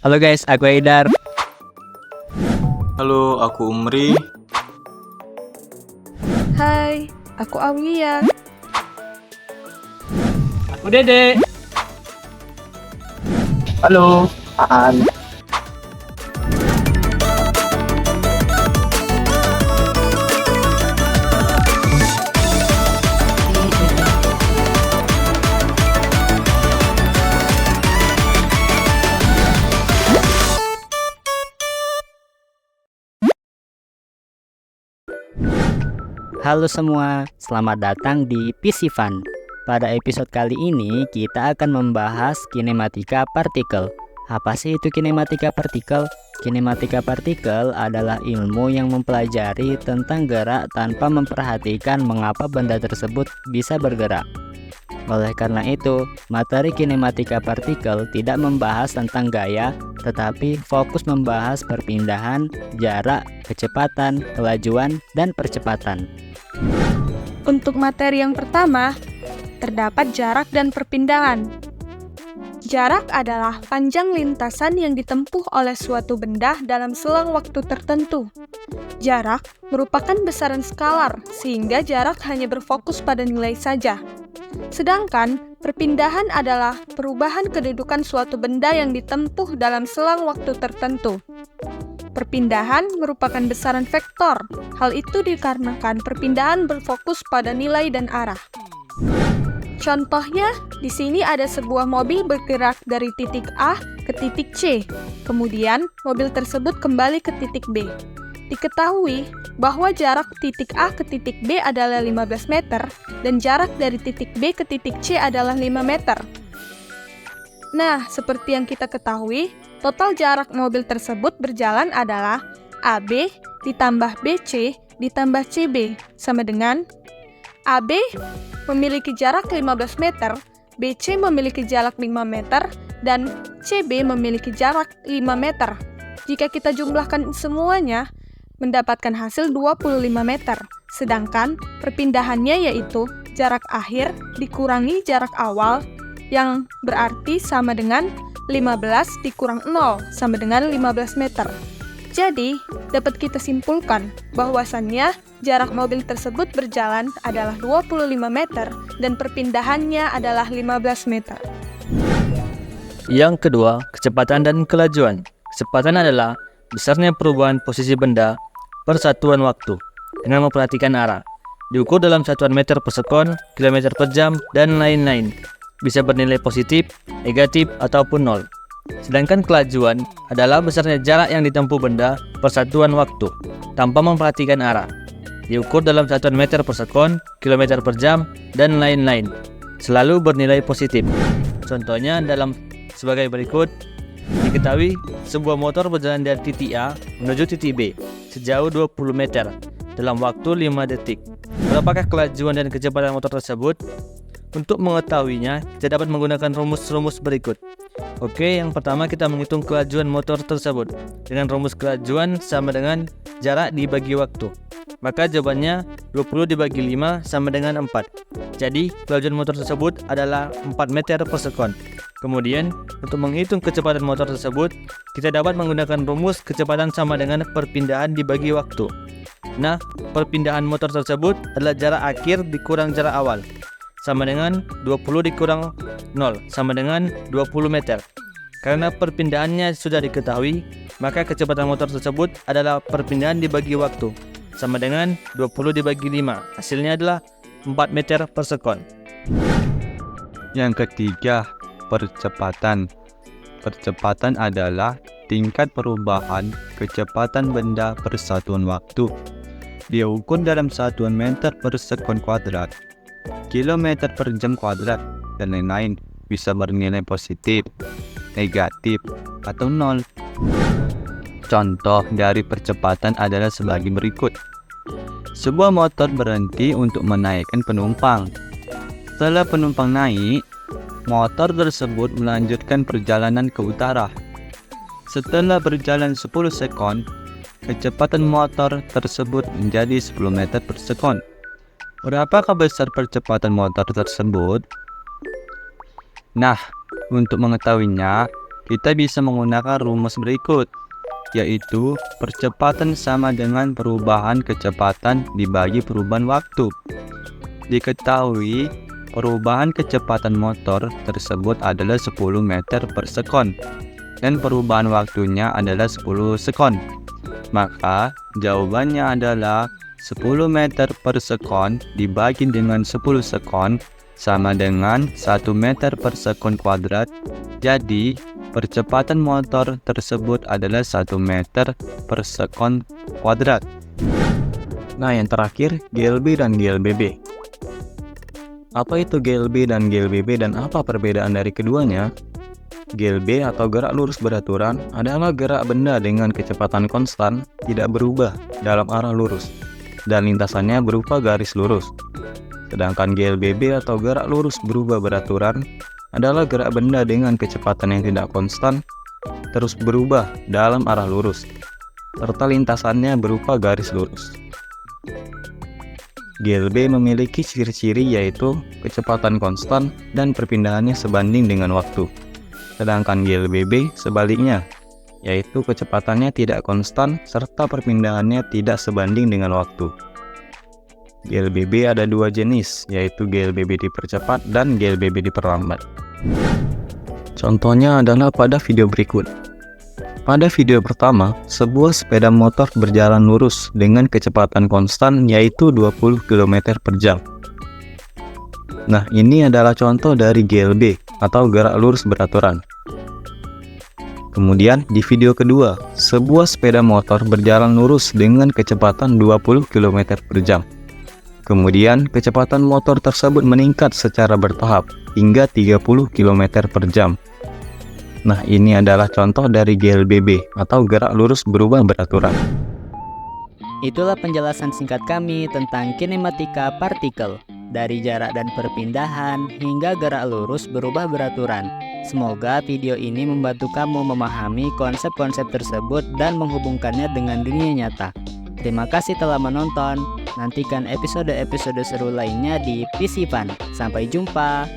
Halo guys, aku Aidar. Halo, aku Umri. Hai, aku Aulia. Aku Dede. Halo, Aan. Halo semua, selamat datang di PC Fun. Pada episode kali ini kita akan membahas kinematika partikel. Apa sih itu kinematika partikel? Kinematika partikel adalah ilmu yang mempelajari tentang gerak tanpa memperhatikan mengapa benda tersebut bisa bergerak. Oleh karena itu, materi kinematika partikel tidak membahas tentang gaya, tetapi fokus membahas perpindahan, jarak, kecepatan, kelajuan, dan percepatan. Untuk materi yang pertama, terdapat jarak dan perpindahan. Jarak adalah panjang lintasan yang ditempuh oleh suatu benda dalam selang waktu tertentu. Jarak merupakan besaran skalar, sehingga jarak hanya berfokus pada nilai saja. Sedangkan, perpindahan adalah perubahan kedudukan suatu benda yang ditempuh dalam selang waktu tertentu. Perpindahan merupakan besaran vektor. Hal itu dikarenakan perpindahan berfokus pada nilai dan arah. Contohnya, di sini ada sebuah mobil bergerak dari titik A ke titik C. Kemudian, mobil tersebut kembali ke titik B. Diketahui bahwa jarak titik A ke titik B adalah 15 meter dan jarak dari titik B ke titik C adalah 5 meter. Nah, seperti yang kita ketahui, total jarak mobil tersebut berjalan adalah AB ditambah BC ditambah CB sama dengan AB memiliki jarak 15 meter, BC memiliki jarak 5 meter, dan CB memiliki jarak 5 meter. Jika kita jumlahkan semuanya, mendapatkan hasil 25 meter, sedangkan perpindahannya yaitu jarak akhir dikurangi jarak awal, yang berarti sama dengan 15 dikurang 0 sama dengan 15 meter. Jadi, dapat kita simpulkan bahwasannya jarak mobil tersebut berjalan adalah 25 meter dan perpindahannya adalah 15 meter. Yang kedua, kecepatan dan kelajuan. Kecepatan adalah besarnya perubahan posisi benda per satuan waktu dengan memperhatikan arah. Diukur dalam satuan meter per sekon, kilometer per jam, dan lain-lain. Bisa bernilai positif, negatif, ataupun nol. Sedangkan kelajuan adalah besarnya jarak yang ditempuh benda per satuan waktu tanpa memperhatikan arah. Diukur dalam satuan meter per sekon, kilometer per jam, dan lain-lain. Selalu bernilai positif. Contohnya sebagai berikut. Diketahui sebuah motor berjalan dari titik A menuju titik B sejauh 20 meter dalam waktu 5 detik. Berapakah kelajuan dan kecepatan motor tersebut? Untuk mengetahuinya, kita dapat menggunakan rumus-rumus berikut. Oke, yang pertama kita menghitung kelajuan motor tersebut. Dengan rumus kelajuan sama dengan jarak dibagi waktu. Maka jawabannya 20 dibagi 5 sama dengan 4. Jadi, kelajuan motor tersebut adalah 4 meter per sekon. Kemudian, untuk menghitung kecepatan motor tersebut, kita dapat menggunakan rumus kecepatan sama dengan perpindahan dibagi waktu. Nah, perpindahan motor tersebut adalah jarak akhir dikurang jarak awal, sama dengan 20 dikurang 0, sama dengan 20 meter. Karena perpindahannya sudah diketahui, maka kecepatan motor tersebut adalah perpindahan dibagi waktu, sama dengan 20 dibagi 5. Hasilnya adalah 4 meter per sekon. Yang ketiga, percepatan. Percepatan adalah tingkat perubahan kecepatan benda per satuan waktu. Dia ukur dalam satuan meter per sekon kuadrat, kilometer per jam kuadrat, dan lain-lain. Bisa bernilai positif, negatif, atau nol. Contoh dari percepatan adalah sebagai berikut. Sebuah motor berhenti untuk menaikkan penumpang. Setelah penumpang naik, motor tersebut melanjutkan perjalanan ke utara. Setelah berjalan 10 sekon, kecepatan motor tersebut menjadi 10 meter per sekon. Berapakah besar percepatan motor tersebut? Nah, untuk mengetahuinya, kita bisa menggunakan rumus berikut, yaitu percepatan sama dengan perubahan kecepatan dibagi perubahan waktu. Diketahui perubahan kecepatan motor tersebut adalah 10 meter per sekon dan perubahan waktunya adalah 10 sekon. Maka jawabannya adalah 10 meter per sekon dibagi dengan 10 sekon sama dengan 1 meter per sekon kuadrat. Jadi percepatan motor tersebut adalah 1 meter per sekon kuadrat. Nah, yang terakhir, GLB dan GLBB. Apa itu GLB dan GLBB dan apa perbedaan dari keduanya? GLB atau gerak lurus beraturan adalah gerak benda dengan kecepatan konstan tidak berubah dalam arah lurus dan lintasannya berupa garis lurus. Sedangkan GLBB atau gerak lurus berubah beraturan adalah gerak benda dengan kecepatan yang tidak konstan terus berubah dalam arah lurus serta lintasannya berupa garis lurus. GLB memiliki ciri-ciri yaitu kecepatan konstan dan perpindahannya sebanding dengan waktu. Sedangkan GLBB sebaliknya, yaitu kecepatannya tidak konstan serta perpindahannya tidak sebanding dengan waktu. GLBB ada dua jenis, yaitu GLBB dipercepat dan GLBB diperlambat. Contohnya adalah pada video berikut. Pada video pertama, sebuah sepeda motor berjalan lurus dengan kecepatan konstan yaitu 20 km per jam. Nah, ini adalah contoh dari GLB atau gerak lurus beraturan. Kemudian di video kedua, sebuah sepeda motor berjalan lurus dengan kecepatan 20 km per jam. Kemudian kecepatan motor tersebut meningkat secara bertahap hingga 30 km per jam. Nah, ini adalah contoh dari GLBB atau gerak lurus berubah beraturan. Itulah penjelasan singkat kami tentang kinematika partikel, dari jarak dan perpindahan hingga gerak lurus berubah beraturan. Semoga video ini membantu kamu memahami konsep-konsep tersebut dan menghubungkannya dengan dunia nyata. Terima kasih telah menonton. Nantikan episode-episode seru lainnya di PC Fun. Sampai jumpa.